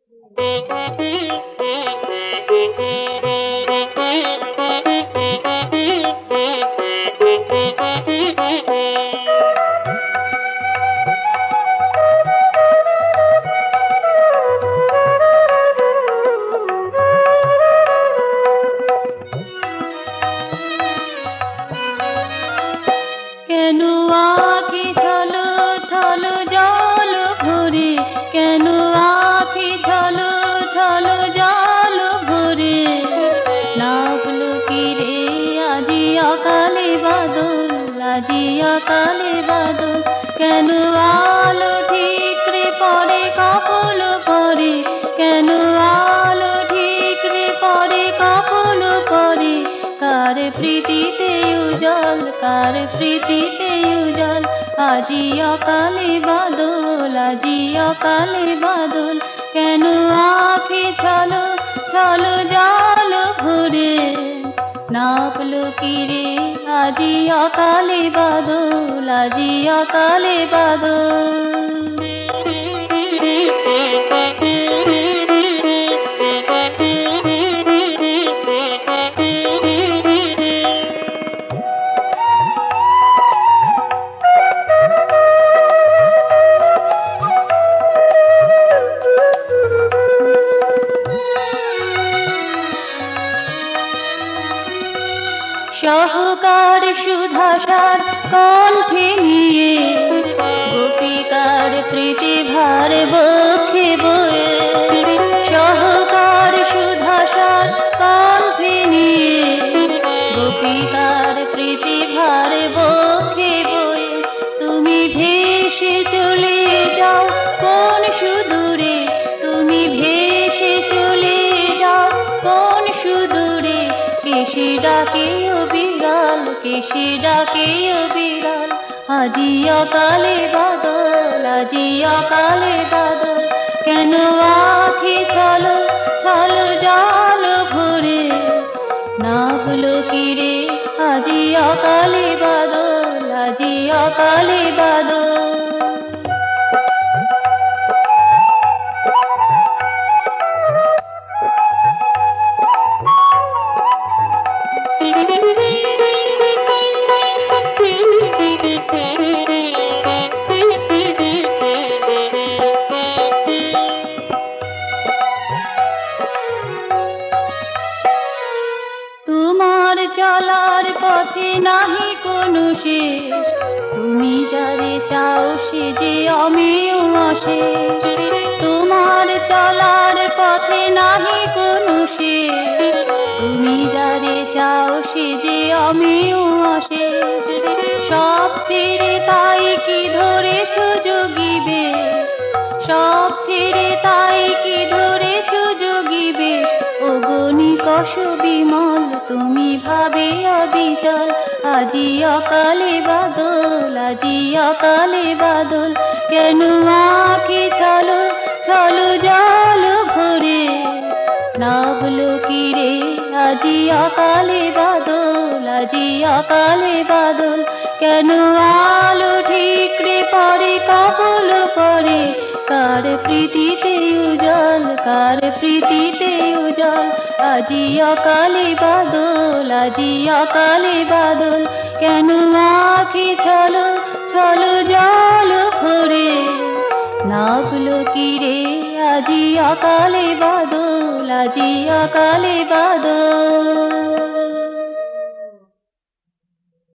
কেন আঁখি ছলো ছলো জল ভরে, কেন আঁখি ছলো ছলো জল ভরে, নাবলো কি রে আজি অকালে বাদল, আজি অকালে বাদল। কেন আলো ঠিকরে পড়ে কপল পরে, কেন আলো ঠিকরে পড়ে কপল পরে, কার প্রীতিতে উজাল, কার প্রীতিতে উজাল, আজি অকালে বাদল, আজি অকালে বাদল। কেন আঁখি ছলো ছলো জল ভরে, নাবলো কি রে আজি অকালে বাদল, আজি অকালে বাদল। সহকার সুধাসার কণ্ঠে নিয়ে, গোপিকার প্রীতিভার বক্ষে বয়ে, সহকার সুধাসার কণ্ঠে নিয়ে, গোপিকার প্রীতিভার বক্ষে বয়ে, তুমি ভেসে চলে যাও কোন সুদূরে, তুমি ভেসে চলে যাও কোন সুদূরে, কেসে ডাকে বিড়াল, কেসে ডাকে বিড়াল, আজি অকালে বাদল, আজি অকালে বাদল। কেন আঁখি ছলো ছলো জল ভরে, নাবলো কি রে আজি অকালে বাদল, আজি অকালে বাদল। তোমার চলার পথে নাহি কোনো শেষ, তুমি যারে চাও সে যে অমেয় অশেষ। তোমার চলার পথে নাহি কোনো শেষ, তুমি যারে চাও সে যে অমেয় অশেষ। সব ছেড়ে তাই কি ধরেছ যোগী বেশ, সব ছেড়ে তাই কি ধরেছ যোগী বেশ, অগণিকষ বিমল তুমি ভাবে অবিচল, আজি অকালে বাদল, আজি অকালে বাদল। কেন আঁখি ছলো ছলো জল ভরে, নাবলো কি রে আজি অকালে বাদল, আজি অকালে বাদল। কেন আলো ঠিকরে পড়ে কপল পরে, কার প্রীতিতে উজাল, কার প্রীতিতে উজাল, আজি অকালে বাদল, আজি অকালে বাদল। কেন আঁখি ছলো ছলো জল ভরে, নাবলো কি রে আজি অকালে বাদল, আজি অকালে বাদল।